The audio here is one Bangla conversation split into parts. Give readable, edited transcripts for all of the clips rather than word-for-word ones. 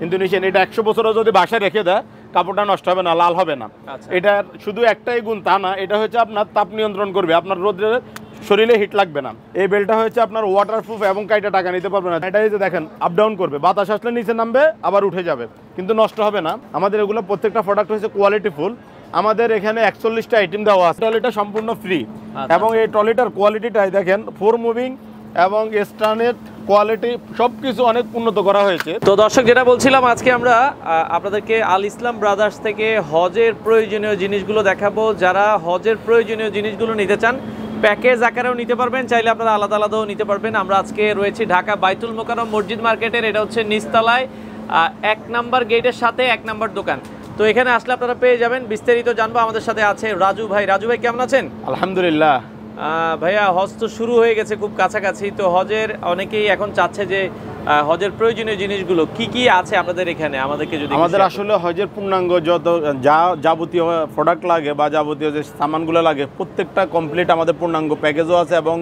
ইন্দোনেশিয়ান। এটা 100 বছরও যদি বাসায় রেখে দেয় কাপড়টা নষ্ট হবে না, লাল হবে না। এটার শুধু একটাই গুণ তা না, এটা হচ্ছে আপনার তাপ নিয়ন্ত্রণ করবে, আপনার রোদের শরীরে হিট লাগবে না। এই বেল্টটা হচ্ছে আপনার ওয়াটারপ্রুফ এবং কাইটা টাকা নিতে পারবে না। এটা এই যে দেখেন আপ ডাউন করবে, বাতাস আসলে নিচে নামবে আবার উঠে যাবে, কিন্তু নষ্ট হবে না। আমাদের এগুলো প্রত্যেকটা প্রোডাক্ট হচ্ছে কোয়ালিটি ফুল। আমাদের এখানে 41টা আইটেম দেওয়া আছে। ট্রলিটা সম্পূর্ণ ফ্রি এবং এই ট্রলিটার কোয়ালিটিটাই দেখেন 4 মুভিং এবং স্টানেট কোয়ালিটি সবকিছু অনেক উন্নত করা হয়েছে। তো দর্শক, যেটা বলছিলাম, আজকে আমরা আপনাদেরকে আল ইসলাম ব্রাদার্স থেকে হজের প্রয়োজনীয় জিনিসগুলো দেখাবো। যারা হজের প্রয়োজনীয় জিনিসগুলো নিতে চান প্যাকেজ আকারেও নিতে পারবেন, চাইলে আপনারা আলাদা আলাদাও নিতে পারবেন। আমরা আজকে রয়েছি ঢাকা বাইতুল মোকাররম মসজিদ মার্কেটের, এটা হচ্ছে নিচতলায় 1 নাম্বার গেটের সাথে 1 নাম্বার দোকান। তো এখানে আসলে আপনারা পেয়ে যাবেন। বিস্তারিত জানবো। আমাদের সাথে আছে রাজু ভাই। রাজু ভাই কেমন আছেন? আলহামদুলিল্লাহ ভাইয়া, হজ তো শুরু হয়ে গেছে খুব কাছাকাছি, তো হজের অনেকেই এখন চাচ্ছে যে হজের প্রয়োজনীয় জিনিসগুলো কি কি আছে আপনাদের এখানে আমাদেরকে যদি। আমাদের আসলে হজের পূর্ণাঙ্গ যত যাবতীয় প্রোডাক্ট লাগে বা যাবতীয় যে সামানগুলো লাগে প্রত্যেকটা কমপ্লিট আমাদের পূর্ণাঙ্গ প্যাকেজও আছে এবং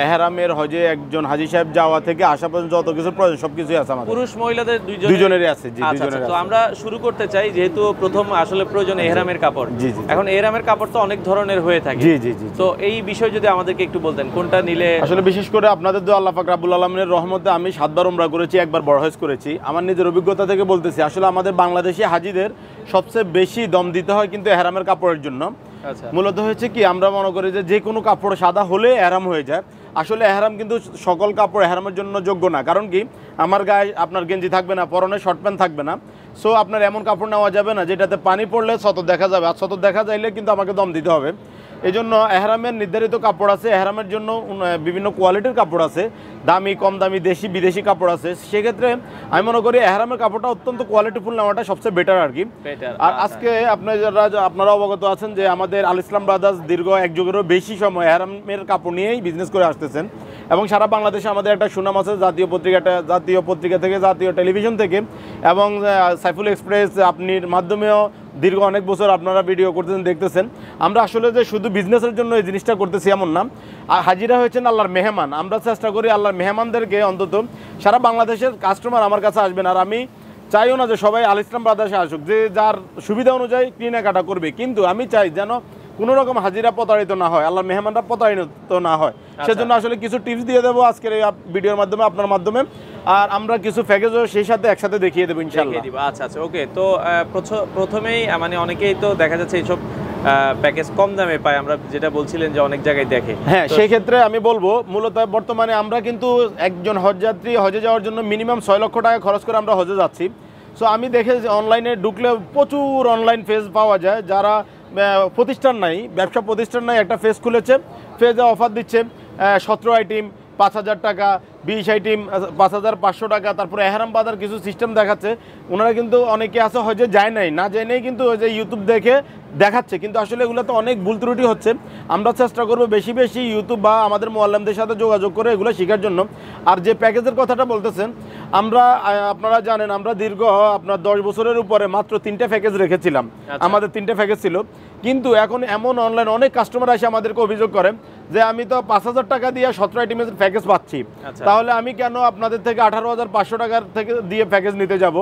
এহরামের হজে একজন হাজী সাহেব যাওয়া থেকে আসা পর্যন্ত যত কিছু প্রয়োজন সবকিছুই আছে আমাদের। পুরুষ মহিলাদের দুইজনেরই আছে। জি, দুইজনেরই। তো আমরা শুরু করতে চাই, যেহেতু প্রথম আসলে প্রয়োজন এহরামের কাপড়। জি জি। এখন এহরামের কাপড় তো অনেক ধরনের হয়ে থাকে। জি জি জি। তো এই বিষয় যদি আমাদেরকে একটু বলতেন কোনটা নিলে। আসলে বিশেষ করে আপনাদের দোয়া, আল্লাহ পাক রাব্বুল আলামিনের রহমতে আমি 7 বার উমরা করেছি, 1 বার বড় হজ করেছি। আমার নিজের অভিজ্ঞতা থেকে বলতেছি, আসলে আমাদের বাংলাদেশি হাজীদের সবচেয়ে বেশি দম দিতে হয় কিন্তু এহরামের কাপড়ের জন্য। মূলত হচ্ছে কি, আমরা মনে করি যে কোনো কাপড় সাদা হলে এহরাম হয়ে যায়। আসলে এহরাম কিন্তু সকল কাপড় এহরামের জন্য যোগ্য না। কারণ কি, আমার গায়ে আপনার গেঞ্জি থাকবে না, পরনে শর্ট প্যান্ট থাকবে না। সো আপনার এমন কাপড় নেওয়া যাবে না যেটাতে পানি পড়লে সতর দেখা যাবে, আর সতর দেখা যাইলে কিন্তু আমাকে দম দিতে হবে। এই জন্য এহরামের নির্ধারিত কাপড় আছে, এহরামের জন্য বিভিন্ন কোয়ালিটির কাপড় আছে, দামি কম দামি দেশি বিদেশি কাপড় আছে। সেক্ষেত্রে আমি মনে করি এহরামের কাপড়টা অত্যন্ত কোয়ালিটিফুল নেওয়াটা সবচেয়ে বেটার আর কি। আর আজকে আপনারা অবগত আছেন যে আমাদের আল ইসলাম ব্রাদার্স দীর্ঘ 1 যুগেরও বেশি সময় এহরামের কাপড় নিয়েই বিজনেস করে আসতেছেন এবং সারা বাংলাদেশে আমাদের একটা সুনাম আছে জাতীয় পত্রিকা থেকে, জাতীয় টেলিভিশন থেকে এবং সাইফুল এক্সপ্রেস আপনির মাধ্যমেও দীর্ঘ অনেক বছর আপনারা ভিডিও করতেছেন, দেখতেছেন। আমরা আসলে যে শুধু বিজনেসের জন্য এই জিনিসটা করতেছি এমন না। হাজিরা হয়েছেন আল্লাহর মেহমান। আমরা চেষ্টা করি আল্লাহর মেহমানদেরকে অন্তত সারা বাংলাদেশের কাস্টমার আমার কাছে আসবেন। আর আমি চাইও না যে সবাই আল ইসলাম ব্রাদার্সে আসুক, যে যার সুবিধা অনুযায়ী কেনাকাটা করবে, কিন্তু আমি চাই যেন কোনো রকম হাজিরা প্রতারিত না হয়, আল্লাহর মেহমানরা প্রতারিত না হয়। সেজন্য আসলে কিছু টিপস দিয়ে দেবো আজকের এই ভিডিওর মাধ্যমে, আপনার মাধ্যমে। আর আমরা কিছু প্যাকেজও সেই সাথে একসাথে দেখিয়ে দেবো ইনশাআল্লাহ। আচ্ছা আচ্ছা, ওকে। তো প্রথমেই মানে অনেকেই তো দেখা যাচ্ছে এইসব প্যাকেজ কম দামে পায়, আমরা যেটা বলছিলেন যে অনেক জায়গায় দেখে। হ্যাঁ, সেই ক্ষেত্রে আমি বলবো মূলত বর্তমানে আমরা কিন্তু একজন হজযাত্রী হজে যাওয়ার জন্য মিনিমাম 6 লক্ষ টাকা খরচ করে আমরা হজে যাচ্ছি। সো আমি দেখেছি অনলাইনে ঢুকলে প্রচুর অনলাইন পেজ পাওয়া যায়, যারা প্রতিষ্ঠান নাই, ব্যবসা প্রতিষ্ঠান নাই, একটা পেজ খুলেছে, পেজে অফার দিচ্ছে 17 আইটেম 5,000 টাকা, 20 আইটেম 5,500 টাকা, তারপরে এহরাম বাঁধার কিছু সিস্টেম দেখাচ্ছে। ওনারা কিন্তু অনেকে আছে হয়তো যায় নাই, না যায় নাই কিন্তু ওই যে ইউটিউব দেখে দেখাচ্ছে, কিন্তু আসলে এগুলো তো অনেক ভুল ত্রুটি হচ্ছে। আমরা চেষ্টা করবো বেশি বেশি ইউটিউব বা আমাদের মুআল্লিমদের সাথে যোগাযোগ করে এগুলো শেখার জন্য। আর যে প্যাকেজের কথাটা বলতেছেন, আপনারা জানেন আমরা দীর্ঘ আপনার 10 বছরের উপরে মাত্র 3টে প্যাকেজ রেখেছিলাম। আমাদের 3টে প্যাকেজ ছিল, কিন্তু এখন এমন অনলাইন অনেক কাস্টমার এসে আমাদেরকে অভিযোগ করে যে আমি তো 5,000 টাকা দিয়ে 17 আইটেমের প্যাকেজ পাচ্ছি, তাহলে আমি কেন আপনাদের থেকে 18,500 টাকার থেকে দিয়ে প্যাকেজ নিতে যাব,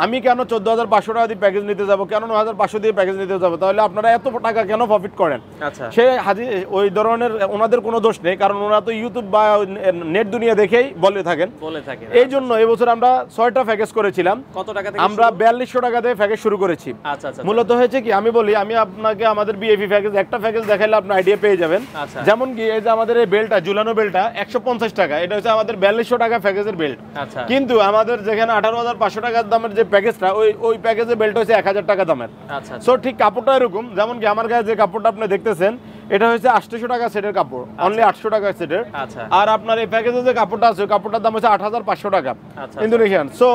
আমি কেন 14,500 টাকা দিয়ে প্যাকেজ নিতে যাব, কেন 9,500 দিয়ে প্যাকেজ নিতে যাব, তাহলে আপনারা এত টাকা কেন প্রফিট করেন? সে ওই ধরনের ওনাদের কোনো দোষ নেই, কারণ ওনারা তো ইউটিউব বা নেট দুনিয়া দেখেই বলে থাকেন। এই জন্য এবছর আমরা 6টা প্যাকেজ করেছিলাম। কত টাকা থেকে? আমরা 4200 টাকা দিয়ে প্যাকেজ শুরু করেছি। মূলত হয়েছে কি, আমি বলি, আমি আপনাকে আমাদের বিএফি প্যাকেজ একটা প্যাকেজ দেখাইলে আপনি আইডিয়া পেয়ে যাবেন। যেমন কি এই যে আমাদের এই বেল্টটা, ঝুলানো বেল্টটা 150 টাকা, এটা হচ্ছে আমাদের 4200 টাকা প্যাকেজের বেল্ট। কিন্তু আমাদের যেখানে 18,500 টাকার দামের যে প্যাকেজটা, ওই প্যাকেজের বেল্ট হচ্ছে 1000 টাকা দামের। সো ঠিক কাপড়টা এরকম, যেমন কি আমার গায়ে যে কাপড়টা আপনি দেখতেছেন, এটা হচ্ছে 800 টাকা সেটের কাপড়, অনলি 800 টাকা সেটের। আর আপনার এই প্যাকেজে যে কাপড়টা আছে, ওই কাপড়টার দাম হচ্ছে 8,500 টাকা ইন্দোনেশিয়ান। সো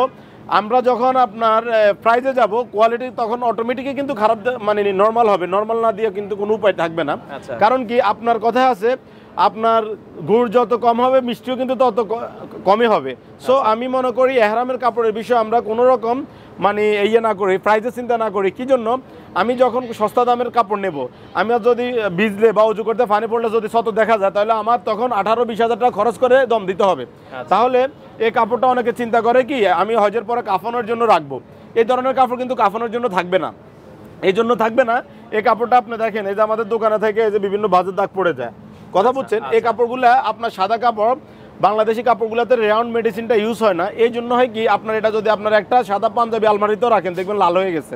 আমরা যখন আপনার প্রাইজে যাব, কোয়ালিটি তখন অটোমেটিকই কিন্তু খারাপ, মানে নর্মাল হবে, নর্মাল না দিয়ে কিন্তু কোনো উপায় থাকবে না। কারণ কি, আপনার কথায় আছে আপনার গুড় যত কম হবে মিষ্টিও কিন্তু তত কমই হবে। সো আমি মনে করি এহরামের কাপড়ের বিষয়ে আমরা কোনো রকম মানে না করি, প্রাইসে চিন্তা না করি। কি জন্য, আমি যখন সস্তা দামের কাপড় নেব, আমি যদি ভিজলে বা উজু করতে পানি পড়লে যদি শত দেখা যায়, তাহলে আমার তখন 18-20 হাজার টাকা খরচ করে দম দিতে হবে। তাহলে এই কাপড়টা অনেকে চিন্তা করে কি আমি হজের পরে কাফনের জন্য রাখবো, এই ধরনের কাপড় কিন্তু কাফনের জন্য থাকবে না। এই জন্য থাকবে না, এই কাপড়টা আপনি দেখেন এই যে আমাদের দোকানে থেকে এই যে বিভিন্ন ভাঁজের দাগ পড়ে যায়, কথা বুঝছেন। এই কাপড়গুলা আপনার সাদা কাপড়, বাংলাদেশি কাপড়গুলোতে রেওয়ান মেডিসিনটা ইউজ হয় না। এই জন্য হয় কি আপনার এটা যদি আপনার একটা সাদা পাঞ্জাবি আলমারিতেও রাখেন দেখবেন লাল হয়ে গেছে।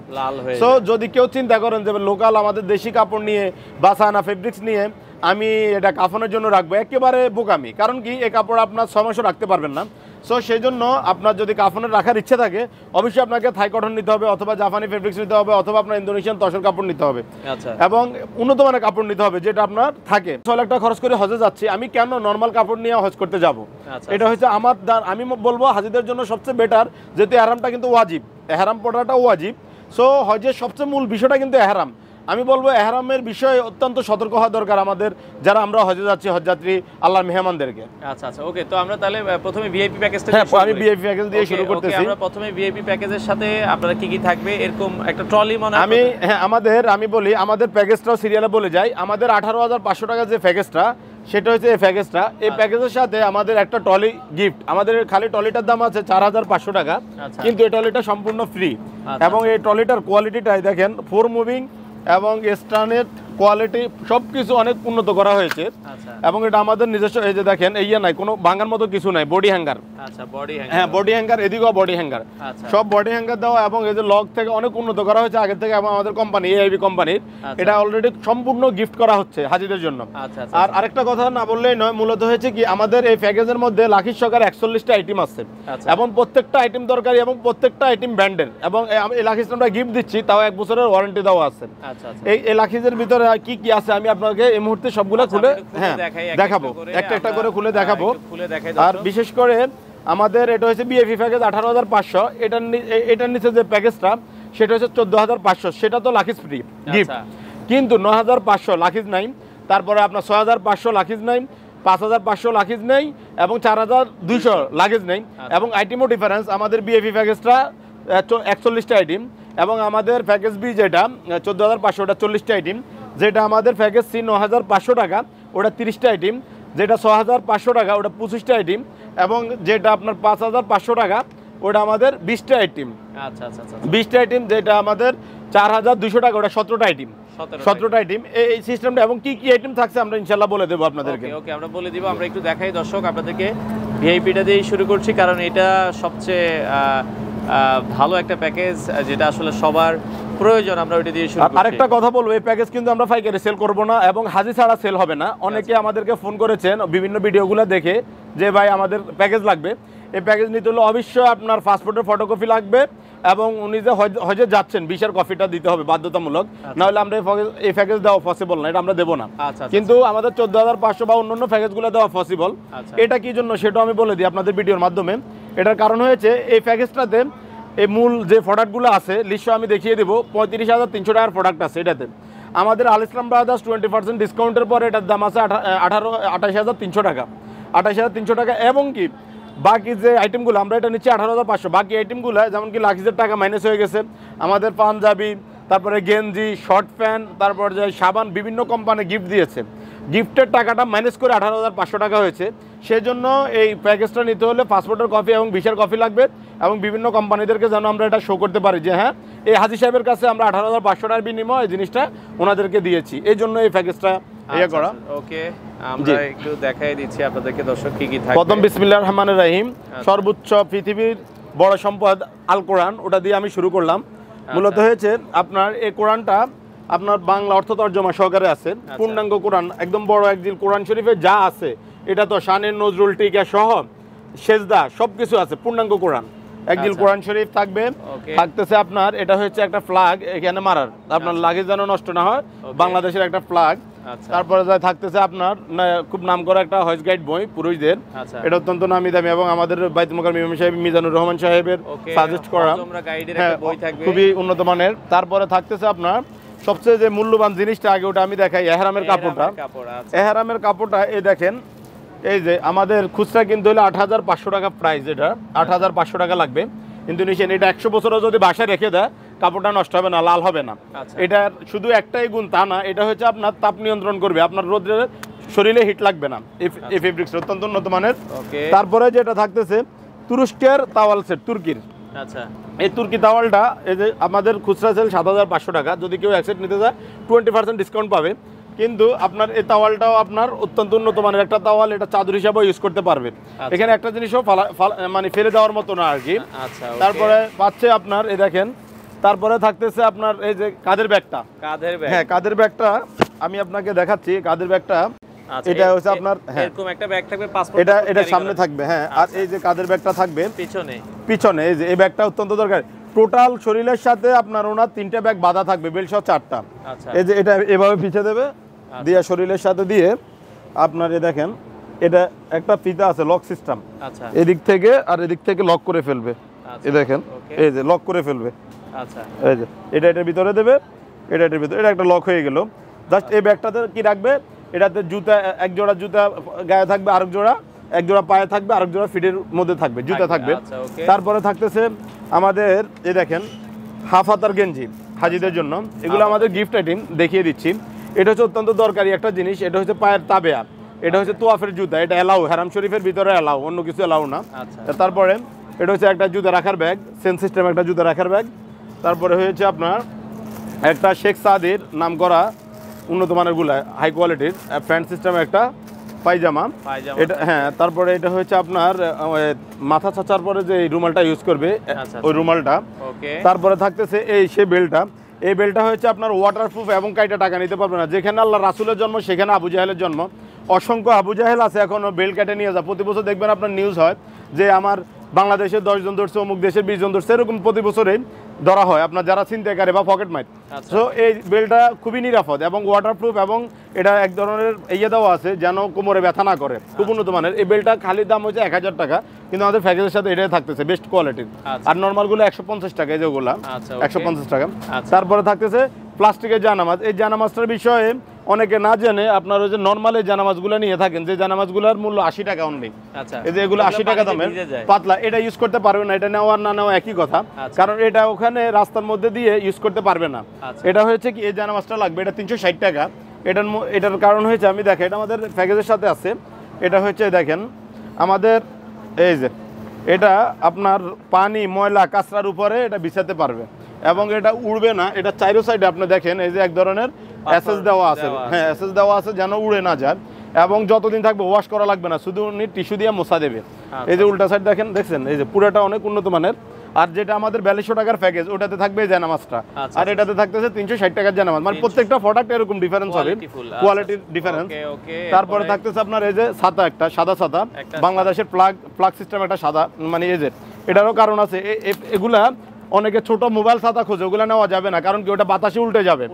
সো যদি কেউ চিন্তা করেন যে লোকাল আমাদের দেশি কাপড় নিয়ে বা সানা ফেব্রিক্স নিয়ে আমি এটা কাফনের জন্য রাখবো, একেবারে বোকামি। কারণ কি এই কাপড় আপনার 6 মাসও রাখতে পারবেন না। সো সেই জন্য আপনার যদি কাফনের রাখার ইচ্ছে থাকে অবশ্যই আপনাকে থাই কটন নিতে হবে, অথবা জাপানি ফেব্রিক্স নিতে হবে, অথবা আপনার ইন্দোনেশিয়ান তসর কাপড় নিতে হবে, এবং উন্নত মানের কাপড় নিতে হবে যেটা আপনার থাকে। 6 লাখ টাকা খরচ করে হজে যাচ্ছি, আমি কেন নর্মাল কাপড় নিয়ে হজ করতে যাব? এটা হচ্ছে আমার আমি বলবো হাজিদের জন্য সবচেয়ে বেটার, যেহেতু এহরামটা কিন্তু ওয়াজিব, এহরাম পড়াটা ওয়াজিব। সো হজের সবচেয়ে মূল বিষয়টা কিন্তু এহরাম। আমি বলবো এহরামের বিষয়ে অত্যন্ত সতর্ক হওয়া দরকার আমাদের, যারা আমরা হজে যাচ্ছি, হজযাত্রী আল্লাহর মেহমানদেরকে। আচ্ছা আচ্ছা, ওকে। তো আমরা তাহলে প্রথমে ভিআইপি প্যাকেজটা আমি ভিআইপি প্যাকেজ দিয়ে শুরু করতেছি। আমরা প্রথমে ভিআইপি প্যাকেজের সাথে আপনারা কি কি থাকবে এরকম একটা ট্রলি মনে হয় আমি বলি আমাদের প্যাকেজটাও সিরিয়ালে বলে যাই। আমাদের 18,500 টাকা যে প্যাকেজটা, সেটা হচ্ছে এই প্যাকেজটা। এই প্যাকেজের সাথে আমাদের একটা ট্রলি গিফট। আমাদের খালি ট্রলিটার দাম আছে 4,500 টাকা, কিন্তু এই ট্রলিটা সম্পূর্ণ ফ্রি। এবং এই ট্রলিটার কোয়ালিটিটাই দেখেন, 4 মুভিং এবং স্টানের কোয়ালিটি সবকিছু অনেক উন্নত করা হয়েছে। এবং এটা আমাদের নিজস্ব, এই যে দেখেন এই নাই কোনো ভাঙার মতো কিছু নাই, বডি হ্যাঙ্গার। হ্যাঁ, বডি হ্যাঙ্গার, এদিকেও বডি হ্যাঙ্গার, সব বডি হ্যাঙ্গার দেওয়া। এবং এই যে লক থেকে অনেক উন্নত করা হয়েছে আগে থেকে। এবং আমাদের কোম্পানি এআইবি কোম্পানির এটা অলরেডি সম্পূর্ণ গিফট করা হচ্ছে হাজিদের জন্য। আর আরেকটা কথা না বললেই নয়, মূলত হয়েছে কি আমাদের এই প্যাকেজের মধ্যে লাখির সরকার 41টা আইটেম আছে, এবং প্রত্যেকটা আইটেম দরকারি এবং প্রত্যেকটা আইটেম ব্র্যান্ডের। এবং এই লাখিস আমরা গিফট দিচ্ছি, তাও 1 বছরের ওয়ারেন্টি দেওয়া আছে। এই লাখিজের ভিতরে কি কি আছে আমি আপনাকে এই মুহূর্তে সবগুলো খুলে দেখাবো, একটা একটা করে খুলে দেখাবো। আর বিশেষ করে আমাদের এটা হচ্ছে বিএফি প্যাকেজ 18,500। এটার নিচে যে প্যাকেজটা সেটা হচ্ছে 14,500, সেটা তো লাখিজ ফ্রি গিফট। কিন্তু 9,500 লাখিজ নাই, তারপরে আপনার 6,500 লাখিজ নাই, 5,500 লাখিজ নেই, এবং 4,200 লাখিজ নেই। এবং আইটেমও ডিফারেন্স। আমাদের বিএফি প্যাকেজটা 41টা আইটেম, এবং আমাদের প্যাকেজ বি যেটা 14,500 ওটা 40টা আইটেম, যেটা আমাদের প্যাকেজ সি 9,500 টাকা ওটা 30টা আইটেম, যেটা 6,500 টাকা ওটা 25টা আইটেম, এবং যেটা আপনার 5,500 টাকা ওটা আমাদের 20টা আইটেম। 20টা আইটেম, যেটা আমাদের 4,200 টাকা ওটা 17টা আইটেম। 17টা আইটেম এই সিস্টেমটা। এবং কি কি আইটেম থাকছে আমরা ইনশাআল্লাহ বলে দেবো আপনাদেরকে। ওকে, আমরা বলে দিব। আমরা একটু দেখাই দর্শক আপনাদেরকে, ভিআইপিটা দিয়েই শুরু করছি, কারণ এটা সবচেয়ে ভালো একটা প্যাকেজ যেটা আসলে সবার প্রয়োজন। আমরা ওইটা দিয়ে শুরু করছি। আরেকটা কথা বলবো, এই প্যাকেজ কিন্তু আমরা পাইকারি সেল করব না, এবং হাজি ছাড়া সেল হবে না। অনেকে আমাদেরকে ফোন করেছেন বিভিন্ন ভিডিওগুলো দেখে যে ভাই আমাদের প্যাকেজ লাগবে। এই প্যাকেজ নিতে হলে অবশ্যই আপনার পাসপোর্টের ফটোকপি লাগবে, এবং উনি যে হজে যাচ্ছেন ভিসার কপিটা দিতে হবে বাধ্যতামূলক, না হলে আমরা এই প্যাকেজ দেওয়া পসিবল না, এটা আমরা দেবো না। কিন্তু আমাদের 14,500 বা অন্যান্য প্যাকেজগুলো দেওয়া পসিবল। এটা কি জন্য সেটাও আমি বলে দিই আপনাদের ভিডিওর মাধ্যমে। এটার কারণ হয়েছে এই প্যাকেজটাতে এই মূল যে প্রোডাক্টগুলো আছে লিস্ট আমি দেখিয়ে দেবো। 35,300 টাকার প্রোডাক্ট আছে এটাতে। আমাদের আল ইসলাম ব্রাদার্স 20% ডিসকাউন্টের পরে এটার দাম আছে 28,300 টাকা, 28,300 টাকা। এবং কি বাকি যে আইটেমগুলো আমরা এটা নিচ্ছি 18,500, বাকি আইটেমগুলো যেমন কি লাখিজের টাকা মাইনাস হয়ে গেছে। আমাদের পাঞ্জাবি, তারপরে গেঞ্জি, শর্ট প্যান্ট, তারপর যে সাবান, বিভিন্ন কোম্পানি গিফট দিয়েছে, গিফটের টাকাটা মাইনাস করে 18,500 টাকা হয়েছে। সেজন্য এই প্যাকেজটা নিতে হলে পাসপোর্টের কপি এবং ভিসার কপি লাগবে, এবং বিভিন্ন কোম্পানিদেরকে যেন আমরা এটা শো করতে পারি যে হ্যাঁ এই হাজি সাহেবের কাছে আমরা 18,500 টাকার বিনিময়ে এই জিনিসটা ওনাদেরকে দিয়েছি। এই জন্য এই প্যাকেজটা করা। ওকে, আমরা একটু দেখাই দিচ্ছি আপনাদেরকে দর্শক কি কি থাকবে। প্রথম বিসমিল্লাহির রহমানির রহিম, সর্বোচ্চ পৃথিবীর বড় সম্পদ আল কোরআন, ওটা দিয়ে আমি শুরু করলাম। মূলত হয়েছে আপনার এই কোরআনটা আপনার বাংলা অর্থ তর্জমা সহকারে আছে, পূর্ণাঙ্গ কোরআন, একদম বড় একজিল কোরআন শরীফে যা আছে এটা তো শানের নজরুল টিকা সহ সেজদা সবকিছু আছে, পূর্ণাঙ্গ কোরআন একজিল কোরআন শরীফ থাকবে। থাকতেছে আপনার এটা হচ্ছে একটা ফ্ল্যাগ এখানে মারার, আপনার লাগেজ যেন নষ্ট না হয়, বাংলাদেশের একটা ফ্ল্যাগ। তারপরে যা থাকতেছে আপনার খুব নাম করা একটা হজ গাইড বই পুরুষদের, এটা অত্যন্ত নামি দামি, এবং আমাদের বাইতুল মুকাররম ইমাম সাহেব মিজানুর রহমান সাহেবের সাজেস্ট করা, খুবই উন্নত মানের। তারপরে থাকতেছে আপনার সবচেয়ে যে মূল্যবান জিনিসটা আগে ওটা আমি দেখাই, এহরামের কাপড়টা। এহরামের কাপড়টা এই দেখেন, এই যে আমাদের খুচরা কিন্তু হলো 8,500 টাকা প্রাইস, এটা 8,500 টাকা লাগবে ইন্দোনেশিয়ান। এটা 100 বছরও যদি বাসায় রেখে দেয় কাপড়টা নষ্ট হবে না, লাল হবে না। এটা শুধু একটাই গুণ তা না, এটা হচ্ছে আপনার তাপ নিয়ন্ত্রণ করবে, আপনার রোদের শরীরে হিট লাগবে না। এই ফেব্রিক্স অত্যন্ত উন্নত মানের। তারপরে যেটা থাকতেছে তুরস্কের তাওয়াল সেট, তুর্কির। আচ্ছা, এই তুর্কি তাওয়ালটা এই যে আমাদের খুচরা সেল 7,500 টাকা, যদি কেউ এক সেট নিতে যায় 20% ডিসকাউন্ট পাবে। কিন্তু আপনার এই তাওয়ালটাও আপনার অত্যন্ত উন্নত মানের একটা তাওয়াল, এটা চাদর হিসাবে ইউজ করতে পারবে। এখানে একটা জিনিসও মানে ফেলে দেওয়ার মতো না আর কি। আচ্ছা, তারপরে পাচ্ছে আপনার এই দেখেন, তারপরে থাকতেছে আপনার এই যে কাঁধের ব্যাগটা। কাঁধের ব্যাগ, হ্যাঁ কাঁধের ব্যাগটা আমি আপনাকে দেখাচ্ছি। কাঁধের ব্যাগটা এটা হচ্ছে আপনার, হ্যাঁ এরকম একটা ব্যাগ থাকবে, পাসপোর্ট এটা সামনে থাকবে, হ্যাঁ। আর এই যে কাঁধের ব্যাগটা থাকবে পিছনে, এই যে এই ব্যাগটা অত্যন্ত দরকার। টোটাল শরীরের সাথে আপনার ওনার 3টা ব্যাগ বাঁধা থাকবে, বেল্ট সহ 4টা। এই যে এটা এভাবে পিছে দেবে, দিয়ে শরীরের সাথে দিয়ে আপনার এই দেখেন, এটা একটা ফিতা আছে লক সিস্টেম, এদিক থেকে আর এদিক থেকে লক করে ফেলবে। এই দেখেন, এই যে লক করে ফেলবে। আচ্ছা, এই যে এটা এটার ভিতরে দেবে, এটার ভিতরে, এটা একটা লক হয়ে গেল। জাস্ট এই ব্যাগটাতে কি রাখবে, এটাতে জুতা, এক জোড়া জুতা গায়ে থাকবে, আরেক জোড়া, এক জোড়া পায়ে থাকবে, আরেক জোড়া ফিটের মধ্যে থাকবে, জুতা থাকবে। তারপরে থাকতেছে আমাদের এই দেখেন হাফ হাতার গেঞ্জি হাজিদের জন্য, এগুলো আমাদের গিফট আইটেম, দেখিয়ে দিচ্ছি। এটা হচ্ছে অত্যন্ত দরকারি একটা জিনিস। এটা হচ্ছে পায়ের তাবেয়া, এটা হচ্ছে তোয়াফের জুতা, এটা এলাও, হারাম শরীফের ভিতরে এলাও, অন্য কিছু এলাও না। তারপরে এটা হচ্ছে একটা জুতা রাখার ব্যাগ, সেন সিস্টেম একটা জুতা রাখার ব্যাগ। তারপরে হয়েছে আপনার একটা শেখ সাদির নাম করা উন্নত মানের গুলা, হাই কোয়ালিটির ফ্যান সিস্টেম একটা পায়জামা, এটা, হ্যাঁ। তারপরে এটা হচ্ছে আপনার মাথা ছাঁচার পরে যে রুমালটা ইউজ করবে, ওই রুমালটা। তারপরে থাকতেছে এই সে বেল্টটা। এই বেল্টটা হচ্ছে আপনার ওয়াটারপ্রুফ এবং কাইটা টাকা নিতে পারবে না। যেখানে আল্লাহ রাসুলের জন্ম সেখানে আবু জাহেলের জন্ম। অসংখ্য আবু জাহেল আছে এখনো বেল্ট কেটে নিয়ে যায়। প্রতি বছর দেখবেন আপনার নিউজ হয় যে আমার বাংলাদেশের 10 জন ধরছে, অমুক দেশের 20 জন ধরছে, এরকম প্রতি বছরেই ধরা হয় আপনার যারা ছিনতাইকারী বা পকেট মাইট। সো এই বেল্টটা খুবই নিরাপদ এবং ওয়াটারপ্রুফ, এবং এটা এক ধরনের দেওয়া আছে যেন কোমরে ব্যথা না করে, খুব উন্নত মানের। এই বেল্টটা খালি দাম হচ্ছে 1000 টাকা, কিন্তু আমাদের প্যাকেজের সাথে এটাই থাকতেছে বেস্ট কোয়ালিটির। আর নর্মালগুলো 150 টাকা, এই যেগুলো 150 টাকা। তারপরে থাকতেছে প্লাস্টিকের জানামাজ। এই জানামাজটার বিষয়ে অনেকে না জেনে আপনার ওই যে নর্মাল এই জানামাজগুলো নিয়ে থাকেন, যে জানামাজগুলোর মূল্য 80 টাকা অনলি। এই যে এগুলো 80 টাকা দামের পাতলা, এটা ইউজ করতে পারবে না, এটা নেওয়া না নেওয়া একই কথা, কারণ এটা ওখানে রাস্তার মধ্যে দিয়ে ইউজ করতে পারবে না। এটা হচ্ছে কি এই জানামাজটা লাগবে, এটা 360 টাকা। এটার কারণ হয়েছে আমি দেখেন, এটা আমাদের প্যাকেজের সাথে আছে। এটা হচ্ছে দেখেন আমাদের এই যে এটা আপনার পানি ময়লা কাঁচরার উপরে এটা বিছাতে পারবে এবং এটা উড়বে না। এটা চাইরো সাইডে আপনি দেখেন এই যে এক ধরনের এসএস দেওয়া আছে, হ্যাঁ এসএস দেওয়া আছে যেন উড়ে না যায়, এবং যতদিন থাকবে ওয়াশ করা লাগবে না, শুধু উনি টিস্যু দিয়ে মোছা দেবে। এই যে উল্টা সাইড দেখেন, দেখছেন এই যে পুরোটা অনেক উন্নত মানের। আর যেটা আমাদের 4200 টাকার প্যাকেজ, ওটাতে থাকবে এই জানামাজটা, আর এটাতে থাকতেছে 360 টাকার জানামাজ। মানে প্রত্যেকটা প্রোডাক্ট এরকম ডিফারেন্স হবে, কোয়ালিটির ডিফারেন্স। তারপরে থাকতেছে আপনার এই যে ছাতা, একটা সাদা ছাতা, বাংলাদেশের প্লাগ সিস্টেম একটা সাদা, মানে এই যে এটারও কারণ আছে। এগুলা অনেকে ছোট মোবাইল ছাতা খোঁজে, ওগুলো নেওয়া যাবে না, কারণ কি ওটা বাতাসে উল্টে যাবে,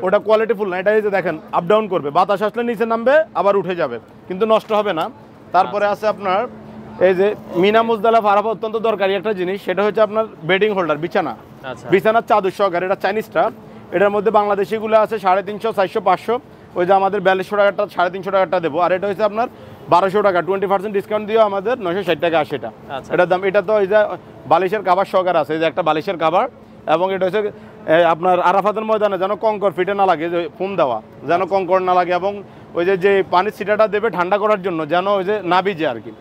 ওটা কোয়ালিটি ফুল না। এটা এই যে দেখেন আপ ডাউন করবে, বাতাস আসলে নিচে নামবে আবার উঠে যাবে, কিন্তু নষ্ট হবে না। তারপরে আছে আপনার এই যে মিনা মুজদালিফা আরাফা অত্যন্ত দরকারি একটা জিনিস, সেটা হচ্ছে আপনার বেডিং হোল্ডার, বিছানার চাদর সহকারে। এটা চাইনিজটা, এটার মধ্যে বাংলাদেশিগুলো আছে 350, 400, 500। ওই যে আমাদের 4200 টাকাটা 350 টাকাটা দেবো। আর এটা হচ্ছে আপনার 1200 টাকা, 20% ডিসকাউন্ট দিয়েও আমাদের 960 টাকা আসে এটা। এটার দাম, এটা তো এই যে বালিশের কাভার সহকার আছে, এই যে একটা বালিশের কাভার, এবং এটা হচ্ছে আপনার আরাফাতের ময়দানে যেন কঙ্কর ফিটে না লাগে, যে ফোম দেওয়া যেন কঙ্কর না লাগে, এবং ওই যে পানির ছিটাটা দেবে ঠান্ডা করার জন্য যেন ওই যে না ভিজে আর কি,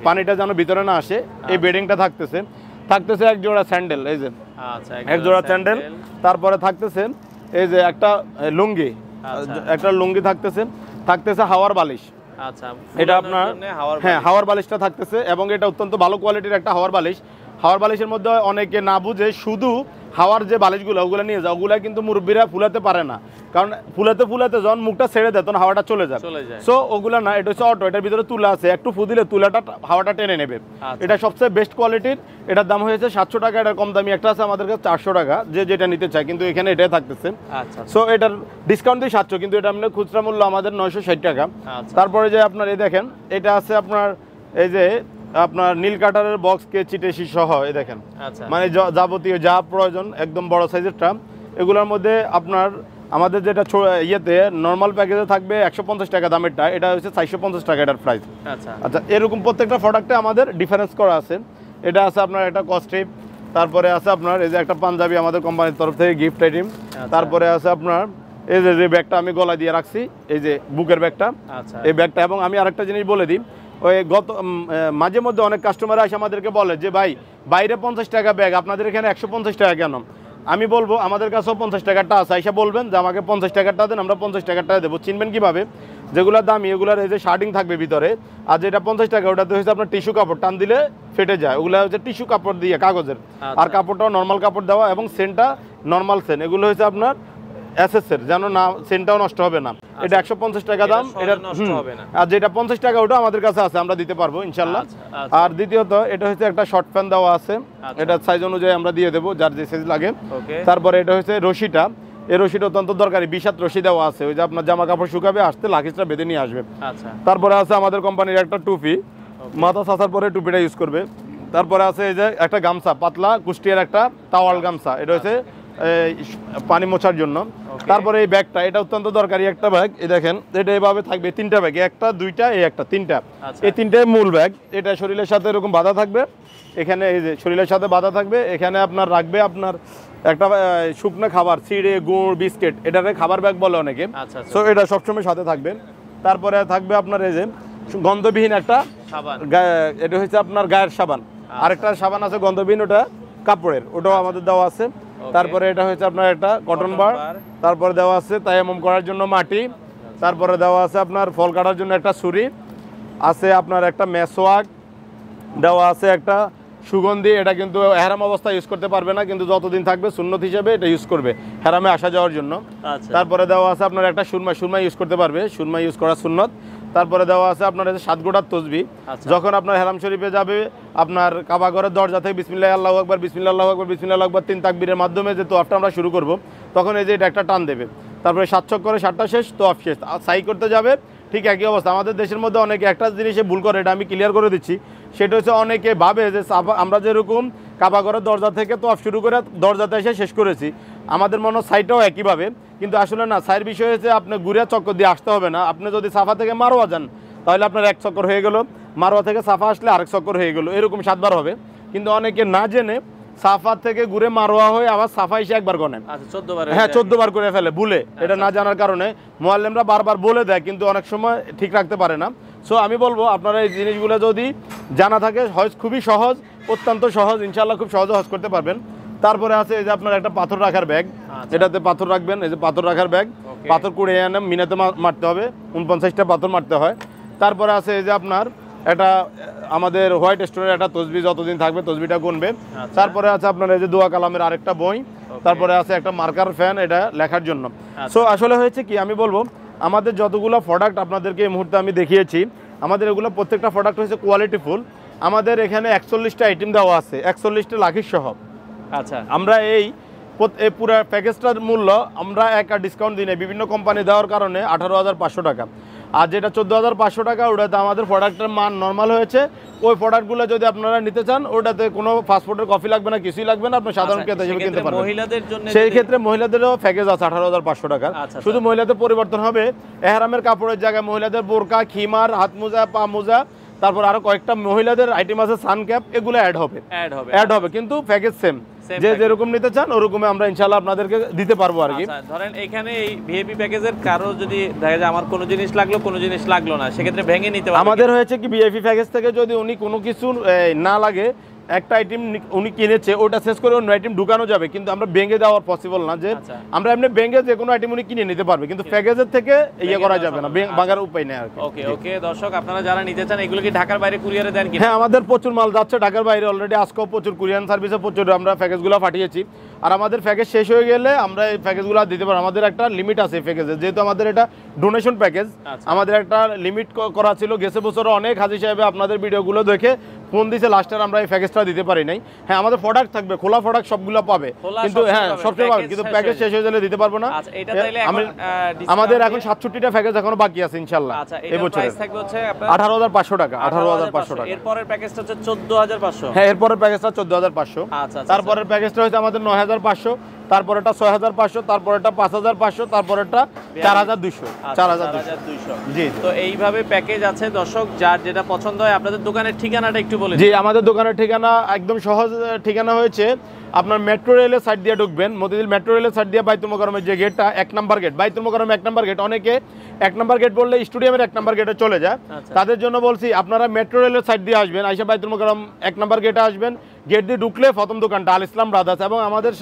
পানিটা যেন ভিতরে না আসে। এই বেডিংটা থাকতেছে এক জোড়া স্যান্ডেল, এই যে এক জোড়া স্যান্ডেল। তারপরে থাকতেছে এই যে একটা লুঙ্গি, একটা লুঙ্গি থাকতেছে হাওয়ার বালিশ। এটা আপনার, হ্যাঁ হাওয়ার বালিশটা থাকতেছে, এবং এটা অত্যন্ত ভালো কোয়ালিটির একটা হাওয়ার বালিশ। হাওয়ার বালিশের মধ্যে অনেকে না বুঝে শুধু হাওয়ার যে বালিশগুলো ওগুলো নিয়ে যায়, ওগুলা কিন্তু মুরব্বীরা ফুলাতে পারে না, কারণ ফুলাতে যখন মুখটা ছেড়ে দেয় তখন হাওয়াটা চলে যায়। সো ওগুলা না, এটা হচ্ছে অটো, এটার ভিতরে তুলা আছে, একটু ফু দিলে তুলাটা হাওয়াটা টেনে নেবে। এটা সবচেয়ে বেস্ট কোয়ালিটির। এটার দাম হয়েছে 700 টাকা। এটার কম দামি একটা আছে আমাদের কাছে 400 টাকা, যেটা নিতে চায়, কিন্তু এখানে এটাই থাকতেছে। সো এটার ডিসকাউন্ট দিয়ে 700, কিন্তু এটা আপনার খুচরা মূল্য আমাদের 960 টাকা। তারপরে যে আপনার এই দেখেন, এটা আছে আপনার এই যে আপনার নীল কাটারের বক্স, কেচি টেসি সহ, এই দেখেন মানে যাবতীয় যা প্রয়োজন, একদম বড় সাইজেরটা। এগুলোর মধ্যে আপনার আমাদের যেটা ইয়েতে নর্মাল প্যাকেজে থাকবে 150 টাকা দামেরটা, এটা হচ্ছে 450 টাকা এটার প্রাইস। আচ্ছা, এরকম প্রত্যেকটা প্রোডাক্টে আমাদের ডিফারেন্স করা আছে। এটা আছে আপনার একটা কস্ট্রিপ, তারপরে আছে আপনার এই যে একটা পাঞ্জাবি আমাদের কোম্পানির তরফ থেকে গিফট আইটেম। তারপরে আছে আপনার এই যে ব্যাগটা আমি গলা দিয়ে রাখছি, এই যে বুকের ব্যাগটা, এই ব্যাগটা। এবং আমি আরেকটা জিনিস বলে দিই, ওই গত মাঝে মধ্যে অনেক কাস্টমার আসে আমাদেরকে বলে যে ভাই বাইরে 50 টাকা ব্যাগ, আপনাদের এখানে 150 টাকা কেন? আমি বলবো আমাদের কাছেও 50 টাকাটা আছে, এসে বলবেন যে আমাকে 50 টাকাটা দেন, আমরা 50 টাকাটা দেবো। চিনবেন কিভাবে? যেগুলোর দামি এগুলোর এই যে শার্টিং থাকবে ভিতরে, আর যেটা 50 টাকা ওটাতে হচ্ছে আপনার টিস্যু কাপড়, টান দিলে ফেটে যায়, ওগুলো হচ্ছে টিস্যু কাপড় দিয়ে কাগজের। আর কাপড়টাও নর্মাল কাপড় দেওয়া, এবং সেন্টটা নর্মাল সেন্ট। এগুলো হচ্ছে আপনার এসএসের, যেন না সেন্টটাও নষ্ট হবে না। এটা 150 টাকা দাম, এটা আর যেটা 50 টাকা ওটা আমাদের কাছে আছে, আমরা দিতে পারবো ইনশাল্লাহ। আর দ্বিতীয়ত এটা হচ্ছে একটা শর্ট প্যান্ট দেওয়া আছে, এটা সাইজ অনুযায়ী আমরা দিয়ে দেবো যার যে সাইজ লাগে। তারপরে এটা হচ্ছে রশিটা, এই রশিটা অত্যন্ত দরকারি, 20 রশি দেওয়া আছে, ওই যে আপনার জামা কাপড় শুকাবে আসতে লাগেজটা বেঁধে নিয়ে আসবে। তারপরে আছে আমাদের কোম্পানির একটা টুপি, মাথা ছাতার পরে টুপিটা ইউজ করবে। তারপরে আছে এই যে একটা গামছা, পাতলা কুষ্টিয়ার একটা তাওয়াল গামছা, এটা হচ্ছে পানি মোছার জন্য। তারপরে এই ব্যাগটা, এটা অত্যন্ত দরকারি একটা ব্যাগ, এই দেখেন এটা এইভাবে থাকবে, 3টা ব্যাগ, একটা দুইটা এই একটা 3টা, এই 3টাই মূল ব্যাগ। এটা শরীরের সাথে এরকম বাঁধা থাকবে, এখানে এই যে শরীরের সাথে বাঁধা থাকবে, এখানে আপনার রাখবে আপনার একটা শুকনো খাবার, চিড়ে গুড় বিস্কিট, এটাকে খাবার ব্যাগ বলে অনেকে। সো এটা সবসময় সাথে থাকবে। তারপরে থাকবে আপনার এই যে গন্ধবিহীন একটা সাবান, এটা হচ্ছে আপনার গায়ের সাবান। আরেকটা সাবান আছে গন্ধবিহীন, ওটা কাপড়ের, ওটাও আমাদের দেওয়া আছে। তারপরে এটা হচ্ছে আপনার একটা কটন বার, তারপরে দেওয়া আছে তায়াম্মুম করার জন্য মাটি, তারপরে দেওয়া আছে আপনার ফল কাটার জন্য একটা ছুরি আছে, আপনার একটা মেসওয়াক দেওয়া আছে, একটা সুগন্ধি, এটা কিন্তু হেরাম অবস্থায় ইউজ করতে পারবে না, কিন্তু যতদিন থাকবে সুন্নত হিসেবে এটা ইউজ করবে হেরামে আসা যাওয়ার জন্য। তারপরে দেওয়া আছে আপনার একটা সুরমা, সুরমা ইউজ করতে পারবে, সুরমা ইউজ করা সুন্নত। তারপরে দেওয়া আছে আপনার 7 গোটার তসবিহ, যখন আপনার হেরাম শরীফে যাবে, আপনার কাবা ঘরের দরজা থেকে বিসমিল্লাহ আল্লাহু আকবার, বিসমিল্লাহ আল্লাহু আকবার, বিসমিল্লাহ আল্লাহু আকবার 3 তাকবীরের মাধ্যমে যে তোয়াফটা আমরা শুরু করব, তখন এই যে এটা একটা টান দেবে, তারপরে 7 চক্করে 7টা শেষ, তোয়াফ শেষ, সাই করতে যাবে। ঠিক একই অবস্থা আমাদের দেশের মধ্যে অনেকে একটা জিনিসে ভুল করে, এটা আমি ক্লিয়ার করে দিচ্ছি। সেটা হচ্ছে অনেকে ভাবে যে আমরা যেরকম কাবা ঘরের দরজা থেকে তোয়াফ শুরু করে দরজাতে এসে শেষ করেছি, আমাদের মনে হয় সাইটাও একইভাবে, কিন্তু আসলে না। সাইর বিষয় হচ্ছে আপনি ঘুরে চক্কর দিয়ে আসতে হবে না। আপনি যদি সাফা থেকে মারোয়া যান তাহলে আপনার 1 চক্কর হয়ে গেল, মারোয়া থেকে সাফা আসলে আরেক চক্কর হয়ে গেল, এরকম 7 বার হবে। কিন্তু অনেকে না জেনে সাফা থেকে ঘুরে মারোয়া হয়ে আবার সাফা এসে একবার গনে, হ্যাঁ 14 বার করে ফেলে ভুলে, এটা না জানার কারণে। মুআল্লিমরা বারবার বলে দেয়, কিন্তু অনেক সময় ঠিক রাখতে পারে না। সো আমি বলবো আপনারা এই জিনিসগুলো যদি জানা থাকে, হজ খুবই সহজ, অত্যন্ত সহজ, ইনশাআল্লাহ খুব সহজে হজ করতে পারবেন। তারপরে আছে এই যে আপনার একটা পাথর রাখার ব্যাগ, এটাতে পাথর রাখবেন, এই যে পাথর রাখার ব্যাগ, পাথর কুড়িয়ে এনে মিনাতে মারতে হবে, 49টা পাথর মারতে হয়। তারপরে আছে এই যে আপনার এটা আমাদের হোয়াইট স্টোনের একটা তসবি, যতদিন থাকবে তসবিটা গুনবে। তারপরে আছে আপনার এই যে দোয়া কালামের আরেকটা বই, তারপরে আছে একটা মার্কার ফ্যান, এটা লেখার জন্য। সো আসলে হয়েছে কি, আমি বলবো আমাদের যতগুলো প্রোডাক্ট আপনাদেরকে এই মুহূর্তে আমি দেখিয়েছি, আমাদের এগুলো প্রত্যেকটা প্রোডাক্ট হচ্ছে কোয়ালিটিফুল। আমাদের এখানে 41টা আইটেম দেওয়া আছে, 41টা লাখির সহ। আচ্ছা, আমরা এই পুরো প্যাকেজটার মূল্য আমরা একটা ডিসকাউন্ট দিই না, বিভিন্ন কোম্পানি দেওয়ার কারণে 18,500 টাকা। আর যেটা 14,500 টাকা, ওটাতে আমাদের প্রোডাক্টের মান নর্মাল হয়েছে। ওই প্রোডাক্টগুলো যদি আপনারা নিতে চান, ওটাতে কোনো ফাস্টফুডের কফি লাগবে না, কিছুই লাগবে না, আপনি সাধারণ ক্রেতা হিসেবে কিনতে পারবেন। সেই ক্ষেত্রে মহিলাদেরও প্যাকেজ আছে 18,500 টাকা। শুধু মহিলাদের পরিবর্তন হবে, এহরামের কাপড়ের জায়গায় মহিলাদের বোরকা, খিমার, হাত মোজা, পা মোজা, তারপর আরো কয়েকটা মহিলাদের আইটেম আছে, সানক্যাপ, এগুলো অ্যাড হবে, কিন্তু প্যাকেজ সেম। যে যেরকম নিতে চান ওরকমই আমরা ইনশাআল্লাহ আপনাদেরকে দিতে পারবো আর কি। ধরেন এখানে এই ভিআইপি প্যাকেজের কারো যদি দেখা যায় আমার কোনো জিনিস লাগলো, কোনো জিনিস লাগলো না, সেক্ষেত্রে ভেঙে নিতে পারবে। আমাদের হয়েছে কি, ভিআইপি প্যাকেজ থেকে যদি উনি কোনো কিছু না লাগে, একটা আইটেম উনি কিনেছে, ওটা শেষ করে অন্য আইটেম ঢুকানো যাবে, কিন্তু আমরা ভেঙে দেওয়ার পসিবল না। যে আমরা এমনি ভেঙে যে কোনো আইটেম উনি কিনে নিতে পারবে, কিন্তু প্যাকেজের থেকে ইয়ে করা যাবে না, ভাঙার উপায় নেই আর কি। ওকে দর্শক, আপনারা যারা নিতে চান, এগুলো কি ঢাকার বাইরে কুরিয়ারে দেন কি? হ্যাঁ, আমাদের প্রচুর মাল যাচ্ছে ঢাকার বাইরে অলরেডি, আজকেও প্রচুর কুরিয়ার সার্ভিসে প্রচুর আমরা প্যাকেজগুলো পাঠিয়েছি। আর আমাদের প্যাকেজ শেষ হয়ে গেলে আমরা এই প্যাকেজগুলো দিতে পারবো। আমাদের একটা লিমিট আছে এই প্যাকেজে, যেহেতু আমাদের এটা ডোনেশন প্যাকেজ, আমাদের একটা লিমিট করা ছিল। গেছে বছর অনেক হাজি সাহেব আপনাদের ভিডিওগুলো দেখে ফোন দিয়েছে, লাস্টের আমরা এই প্যাকেজটা দিতে পারি নাই। হ্যাঁ, আমাদের প্রোডাক্ট থাকবে, খোলা প্রোডাক্ট সবগুলো পাবে, কিন্তু হ্যাঁ সবচেয়ে পাবে, কিন্তু প্যাকেজ শেষ হয়ে গেলে দিতে পারবো না। আমাদের এখন 67টা প্যাকেজ এখনো বাকি আছে ইনশাআল্লাহ এই বছরে। 18,500 টাকা। 18,500 টাকা। এরপরের প্যাকেজটা হচ্ছে 14,500। হ্যাঁ, এরপরের প্যাকেজটা 14,500। তারপরের প্যাকেজটা হচ্ছে আমাদের 9,500। তারপরেটা 6500, তারপরেটা 5500, তারপরেটা 4200। 4200। জি। তো এইভাবে প্যাকেজ আছে দর্শক, যার যেটা পছন্দ হয়। আপনাদের দোকানের ঠিকানাটা একটু বলে জি, আমাদের দোকানের ঠিকানা একদম সহজ ঠিকানা হয়েছে, আপনার মেট্রো রেলের সাইড দিয়ে ঢুকবেন, মতিঝিল মেট্রো রেলের সাইড দিয়ে বাইতুল মোকাররমের যে গেটটা 1 নম্বর গেট, বাইতুল মোকাররম 1 নম্বর গেট, অনেকে 1 নম্বর গেট বললে স্টেডিয়ামের 1 নম্বর গেটে চলে যায়। তাদের জন্য বলছি আপনারা মেট্রো রেলের সাইড দিয়ে আসবেন, আইসা বাইতুল মোকাররম 1 নম্বর গেটে আসবেন। গেট দিয়ে ঢুকলে প্রথম দোকানটা আল ইসলাম ব্রাদার্স, এবং আমাদের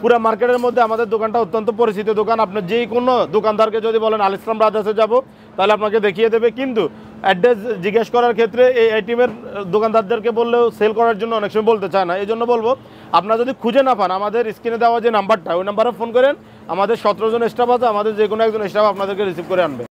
পুরো মার্কেটের মধ্যে আমাদের দোকানটা অত্যন্ত পরিচিত দোকান। আপনি যে কোনো দোকানদারকে যদি বলেন আল ইসলাম ব্রাদার্সে যাব, তাহলে আপনাকে দেখিয়ে দেবে। কিন্তু অ্যাড্রেস জিজ্ঞেস করার ক্ষেত্রে এই টিমের দোকানদারদেরকে বললেও সেল করার জন্য অনেক সময় বলতে চায় না। এই জন্য বলবো, আপনারা যদি খুঁজে না পান, আমাদের স্ক্রিনে দেওয়া যে নাম্বারটা, ওই নাম্বারে ফোন করেন। আমাদের 17 জন স্টাফ আছে, আমাদের যে কোনো একজন স্টাফ আপনাদেরকে রিসিভ করে আনবে।